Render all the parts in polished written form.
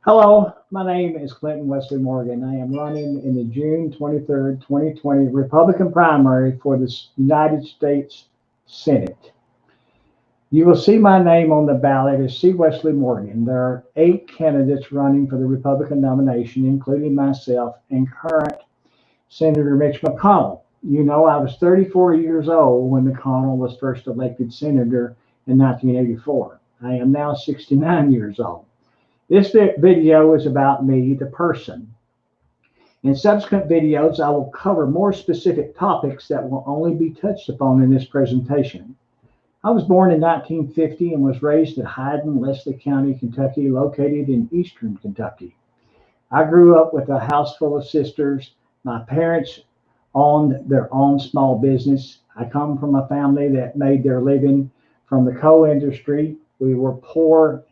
Hello, my name is Clinton Wesley Morgan. I am running in the June 23rd, 2020 Republican primary for the United States Senate. You will see my name on the ballot as C. Wesley Morgan. There are 8 candidates running for the Republican nomination, including myself and current Senator Mitch McConnell. You know, I was 34 years old when McConnell was first elected senator in 1984. I am now 69 years old. This video is about me, the person. In subsequent videos, I will cover more specific topics that will only be touched upon in this presentation. I was born in 1950 and was raised in Hyden, Wesley County, Kentucky, located in eastern Kentucky. I grew up with a house full of sisters. My parents owned their own small business. I come from a family that made their living from the coal industry. We were poor.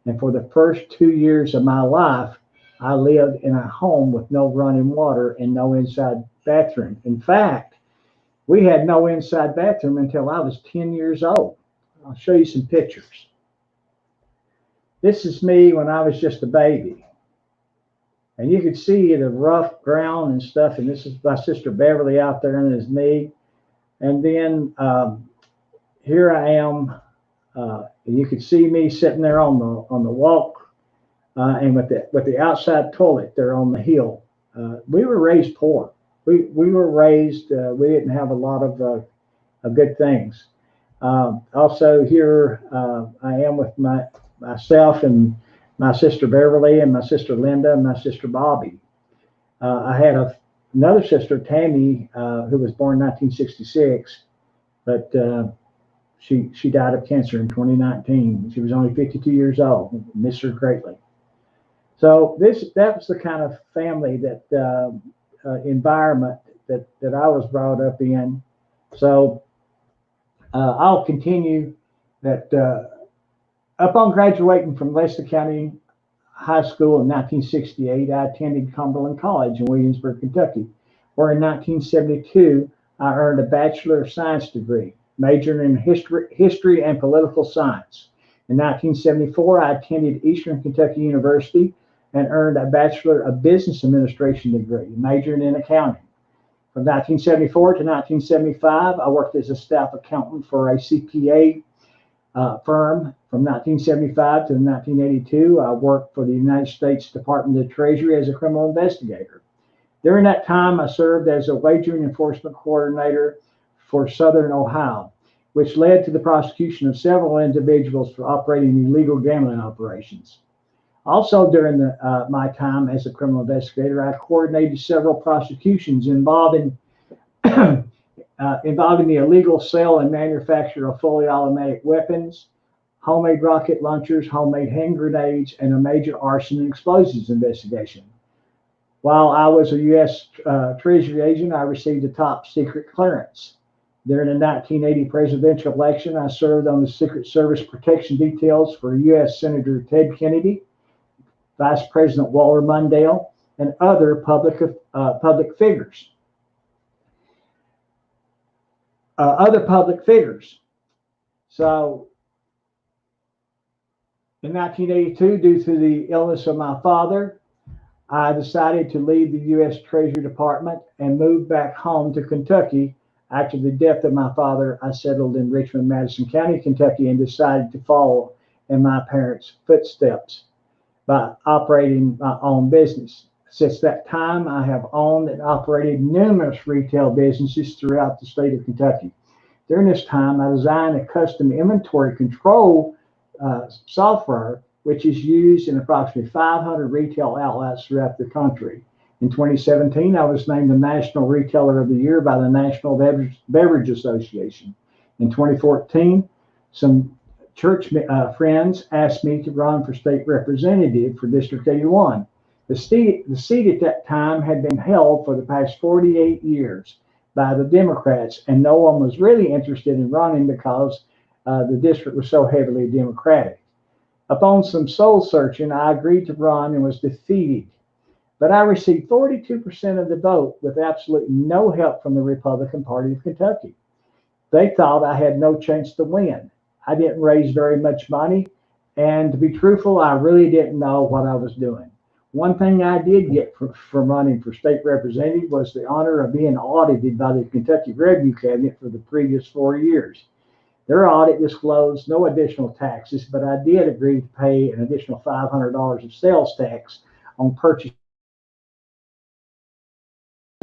And for the first 2 years of my life, I lived in a home with no running water and no inside bathroom. In fact, we had no inside bathroom until I was 10 years old. I'll show you some pictures. This is me when I was just a baby. And you can see the rough ground and stuff. And this is my sister Beverly out there, and there's me. And then here I am. You could see me sitting there on the walk, and with the outside toilet there on the hill. We were raised poor. We were raised. We didn't have a lot of good things. Also here I am with myself and my sister Beverly and my sister Linda and my sister Bobby. I had another sister Tammy who was born in 1966, but she died of cancer in 2019. She was only 52 years old. Miss her greatly. So that was the kind of family environment that I was brought up in. So I'll continue that. Upon graduating from Wesley County High School in 1968, I attended Cumberland College in Williamsburg, Kentucky, where in 1972 I earned a Bachelor of Science degree, majoring in history and political science. In 1974, I attended Eastern Kentucky University and earned a Bachelor of Business Administration degree, majoring in accounting. From 1974 to 1975, I worked as a staff accountant for a CPA firm. From 1975 to 1982, I worked for the United States Department of the Treasury as a criminal investigator. During that time, I served as a wagering enforcement coordinator for Southern Ohio, which led to the prosecution of several individuals for operating illegal gambling operations. Also, during my time as a criminal investigator, I coordinated several prosecutions involving the illegal sale and manufacture of fully automatic weapons, homemade rocket launchers, homemade hand grenades, and a major arson and explosives investigation. While I was a U.S. Treasury agent, I received a top secret clearance. During the 1980 presidential election, I served on the Secret Service protection details for U.S. Senator Ted Kennedy, Vice President Walter Mondale, and other public figures. So in 1982, due to the illness of my father, I decided to leave the U.S. Treasury Department and move back home to Kentucky. After the death of my father, I settled in Richmond, Madison County, Kentucky, and decided to follow in my parents' footsteps by operating my own business. Since that time, I have owned and operated numerous retail businesses throughout the state of Kentucky. During this time, I designed a custom inventory control software, which is used in approximately 500 retail outlets throughout the country. In 2017, I was named the National Retailer of the Year by the National Beverage Association. In 2014, some church friends asked me to run for state representative for District 81. The seat at that time had been held for the past 48 years by the Democrats, and no one was really interested in running because the district was so heavily Democratic. Upon some soul searching, I agreed to run and was defeated. But I received 42% of the vote with absolutely no help from the Republican Party of Kentucky. They thought I had no chance to win. I didn't raise very much money, And to be truthful, I really didn't know what I was doing. One thing I did get from running for state representative was the honor of being audited by the Kentucky Revenue Cabinet for the previous 4 years. Their audit disclosed no additional taxes, but I did agree to pay an additional $500 of sales tax on purchase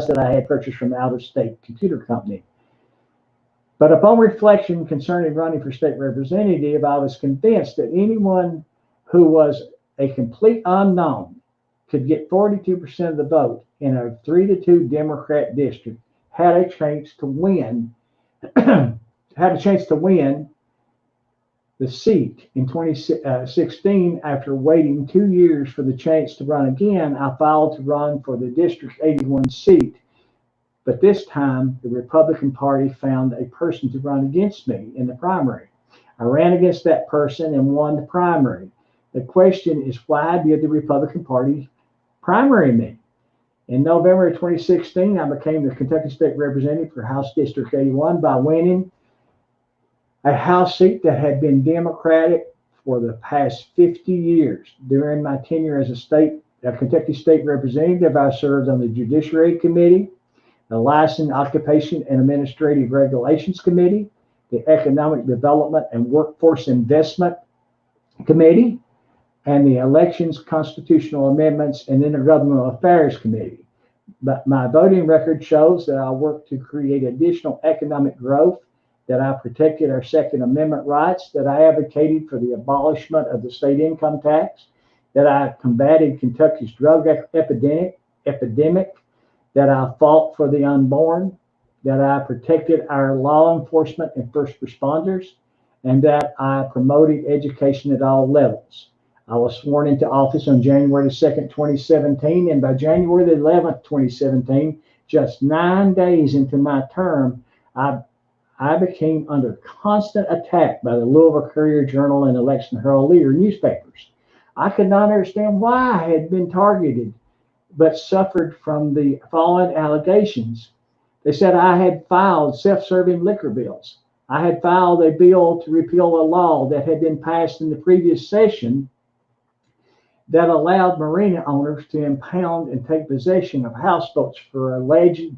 that I had purchased from the out-of-state computer company. But upon reflection concerning running for state representative, I was convinced that anyone who was a complete unknown could get 42% of the vote in a 3-2 Democrat district, had a chance to win, the seat in 2016. After waiting 2 years for the chance to run again, I filed to run for the District 81 seat. But this time, the Republican Party found a person to run against me in the primary. I ran against that person and won the primary. The question is, why did the Republican Party primary me? In November of 2016, I became the Kentucky State Representative for House District 81 by winning a House seat that had been Democratic for the past 50 years. During my tenure as a Kentucky State Representative, I served on the Judiciary Committee, the License, Occupation, and Administrative Regulations Committee, the Economic Development and Workforce Investment Committee, and the Elections, Constitutional Amendments, and Intergovernmental Affairs Committee. But my voting record shows that I worked to create additional economic growth, that I protected our Second Amendment rights, that I advocated for the abolishment of the state income tax, that I combated Kentucky's drug epidemic, that I fought for the unborn, that I protected our law enforcement and first responders, and that I promoted education at all levels. I was sworn into office on January 2nd, 2017, and by January 11th, 2017, just 9 days into my term, I became under constant attack by the Louisville Courier-Journal and Election Herald-Leader newspapers. I could not understand why I had been targeted, but suffered from the following allegations. They said I had filed self-serving liquor bills. I had filed a bill to repeal a law that had been passed in the previous session that allowed marina owners to impound and take possession of houseboats for alleged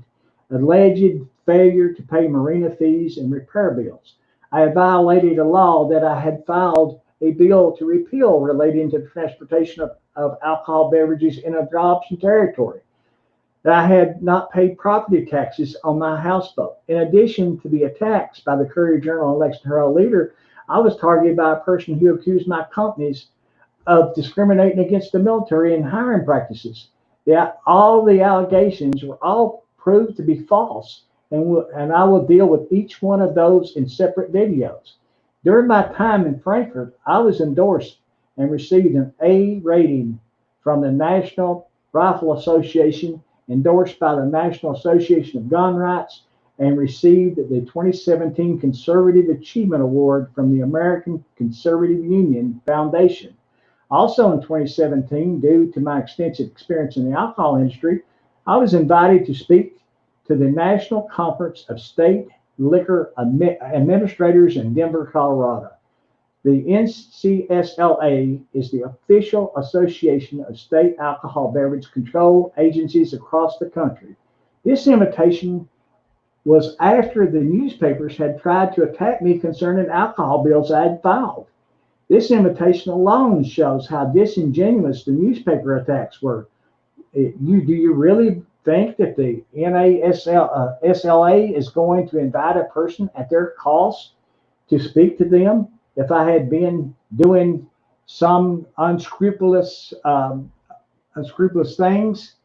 failure to pay marina fees and repair bills. I had violated a law that I had filed a bill to repeal relating to the transportation of alcohol beverages in adoption territory. That I had not paid property taxes on my houseboat. In addition to the attacks by the Courier-Journal and Election Herald-Leader, I was targeted by a person who accused my companies of discriminating against the military in hiring practices. All the allegations were all proved to be false, and I will deal with each one of those in separate videos. During my time in Frankfort, I was endorsed and received an A rating from the National Rifle Association, endorsed by the National Association of Gun Rights, and received the 2017 Conservative Achievement Award from the American Conservative Union Foundation. Also in 2017, due to my extensive experience in the alcohol industry, I was invited to speak to the National Conference of State Liquor Administrators in Denver, Colorado. The NCSLA is the official association of state alcohol beverage control agencies across the country. This invitation was after the newspapers had tried to attack me concerning alcohol bills I had filed. This invitation alone shows how disingenuous the newspaper attacks were. Do you really think that the NASLA is going to invite a person at their cost to speak to them if I had been doing some unscrupulous things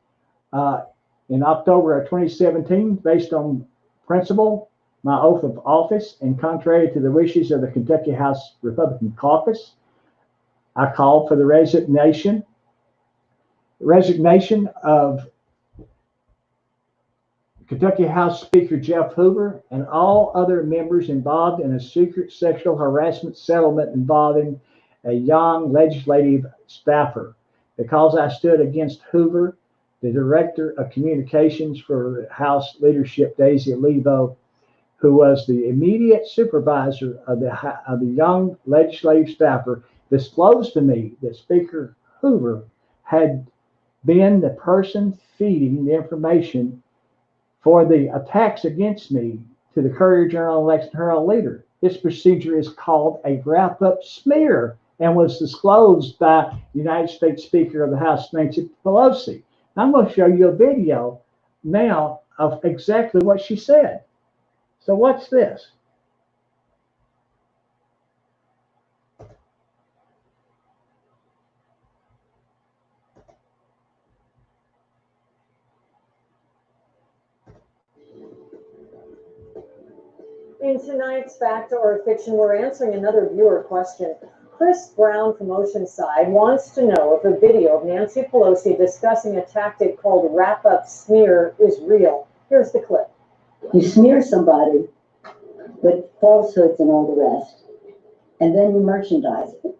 in October of 2017 based on principle, my oath of office, and contrary to the wishes of the Kentucky House Republican Caucus? I called for the resignation of Kentucky House Speaker Jeff Hoover and all other members involved in a secret sexual harassment settlement involving a young legislative staffer. Because I stood against Hoover, the Director of Communications for House Leadership, Daisy Levo, who was the immediate supervisor of the young legislative staffer, disclosed to me that Speaker Hoover had been the person feeding the information for the attacks against me to the Courier-Journal and Lexington Herald leader. This procedure is called a wrap-up smear and was disclosed by United States Speaker of the House, Nancy Pelosi. I'm going to show you a video now of exactly what she said. So watch this. In tonight's Fact or Fiction, we're answering another viewer question. Chris Brown from Oceanside wants to know if a video of Nancy Pelosi discussing a tactic called wrap-up smear is real. Here's the clip. You smear somebody with falsehoods and all the rest, and then you merchandise it.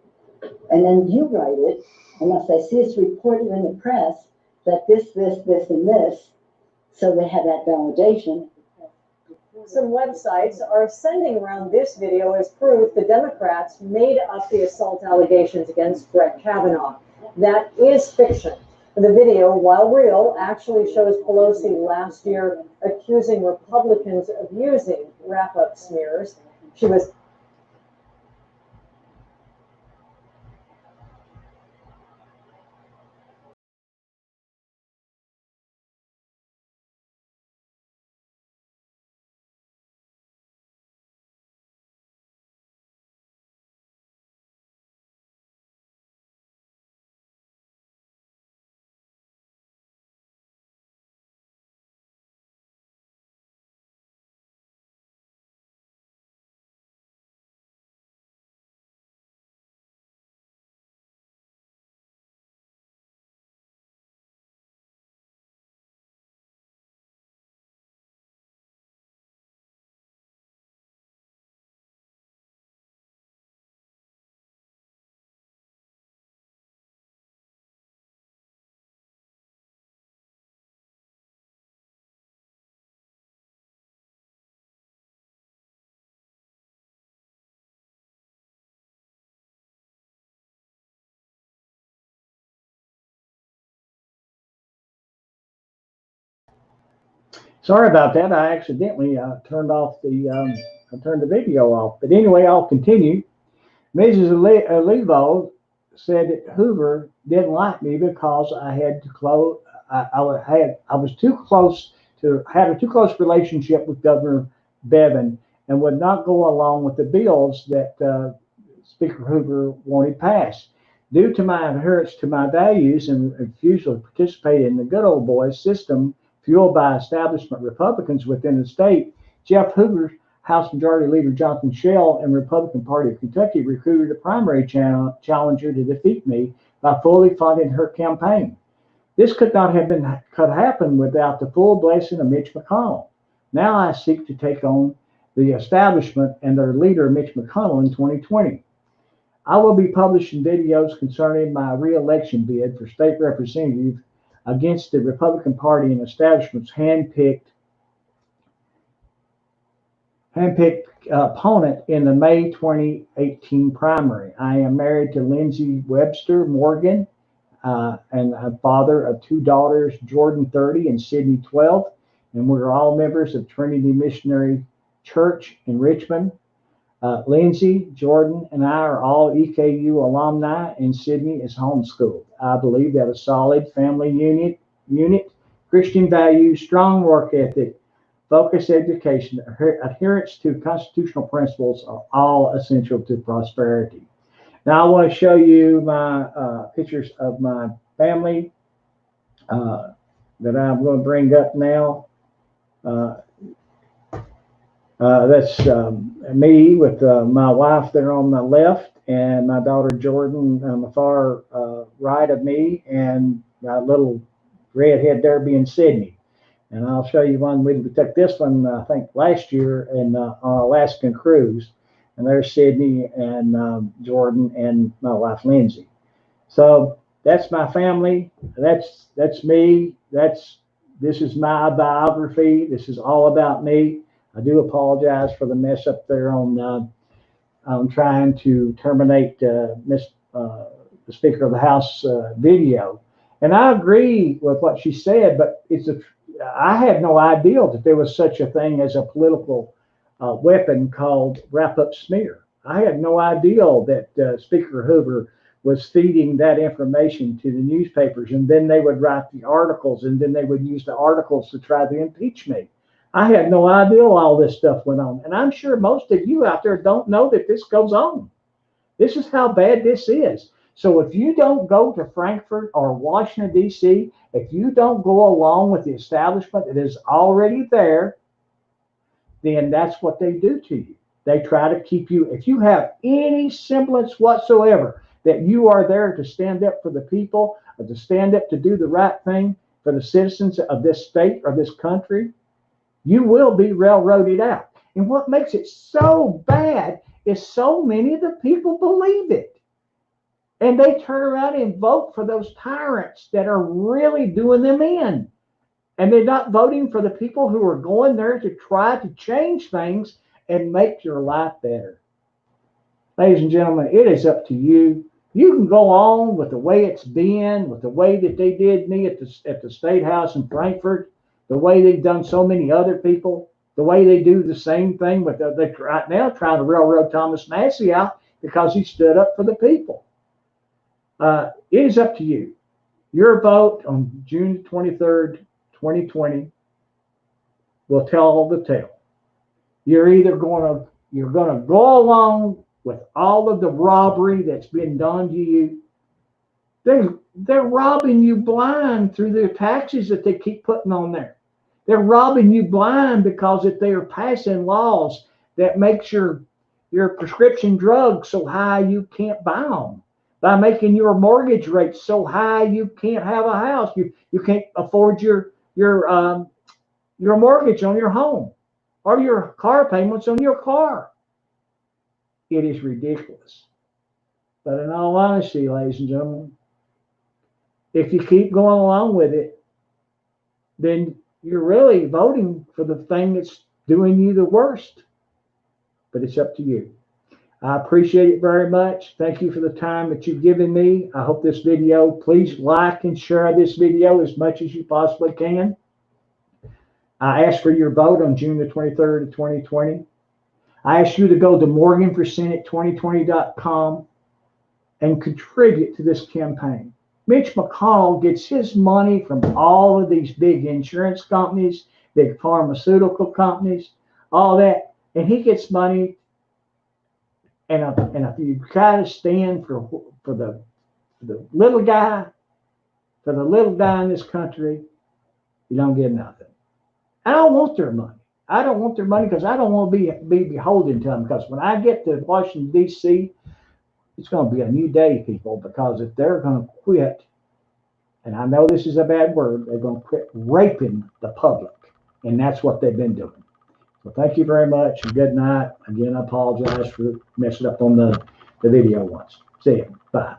And then you write it, unless they see it's reported in the press that this, and this, so they have that validation. Some websites are sending around this video as proof the Democrats made up the assault allegations against Brett Kavanaugh. That is fiction. The video, while real, actually shows Pelosi last year accusing Republicans of using wrap-up smears. She was Sorry about that. I accidentally turned the video off. But anyway, I'll continue. Mrs. Levo said that Hoover didn't like me because I had was too close to had a too close relationship with Governor Bevin and would not go along with the bills that Speaker Hoover wanted passed. Due to my adherence to my values and refusal to participate in the good old boys system fueled by establishment Republicans within the state, Jeff Hoover, House Majority Leader Jonathan Shell, and Republican Party of Kentucky recruited a primary challenger to defeat me by fully funding her campaign. This could happen without the full blessing of Mitch McConnell. Now I seek to take on the establishment and their leader, Mitch McConnell, in 2020. I will be publishing videos concerning my re-election bid for state representative against the Republican Party and establishment's handpicked opponent in the May 2018 primary. I am married to Lindsay Webster Morgan and a father of two daughters, Jordan 30 and Sydney 12, and we're all members of Trinity Missionary Church in Richmond. Lindsay, Jordan, and I are all EKU alumni, and Sydney is homeschooled. I believe that a solid family unit, Christian values, strong work ethic, focused education, adherence to constitutional principles are all essential to prosperity. Now I want to show you my pictures of my family that I'm going to bring up now. That's me with my wife there on my left and my daughter Jordan on the far right of me, and my little redhead there being Sydney. And I'll show you one. We took this one, I think, last year on an Alaskan cruise. And there's Sydney and Jordan and my wife Lindsay. So that's my family. That's me. This is my biography. This is all about me. I do apologize for the mess up there on trying to terminate Miss the Speaker of the House video. And I agree with what she said, but I had no idea that there was such a thing as a political weapon called wrap-up smear. I had no idea that Speaker Hoover was feeding that information to the newspapers, and then they would write the articles, and then they would use the articles to try to impeach me. I had no idea all this stuff went on, and I'm sure most of you out there don't know that this goes on. This is how bad this is. So if you don't go to Frankfurt or Washington, D.C., if you don't go along with the establishment that is already there, then that's what they do to you. They try to keep you, if you have any semblance whatsoever that you are there to stand up for the people, or to stand up to do the right thing for the citizens of this state or this country, you will be railroaded out. And what makes it so bad is so many of the people believe it. And they turn around and vote for those tyrants that are really doing them in. And they're not voting for the people who are going there to try to change things and make your life better. Ladies and gentlemen, it is up to you. You can go on with the way it's been, with the way that they did me at the State House in Frankfurt, the way they've done so many other people, the way they do the same thing, but they're right now trying to railroad Thomas Massey out because he stood up for the people. It is up to you. Your vote on June 23rd, 2020 will tell all the tale. You're either going to go along with all of the robbery that's been done to you. They're robbing you blind through their taxes that they keep putting on there. They're robbing you blind because if they are passing laws that makes your prescription drugs so high you can't buy them, by making your mortgage rate so high you can't have a house, you can't afford your mortgage on your home or your car payments on your car. It is ridiculous. But in all honesty, ladies and gentlemen, if you keep going along with it, then you're really voting for the thing that's doing you the worst. But it's up to you. I appreciate it very much. Thank you for the time that you've given me. I hope this video, please like and share this video as much as you possibly can. I ask for your vote on June the 23rd of 2020. I ask you to go to morganforsenate2020.com and contribute to this campaign. Mitch McConnell gets his money from all of these big insurance companies, big pharmaceutical companies, all that, and he gets money. And if you try to stand for the little guy, for the little guy in this country, you don't get nothing. I don't want their money. I don't want their money because I don't want to be beholden to them. Because when I get to Washington, D.C., it's going to be a new day, people, because if they're going to quit, and I know this is a bad word, they're going to quit raping the public. And that's what they've been doing. So thank you very much and good night. Again, I apologize for messing up on the video once. See you. Bye.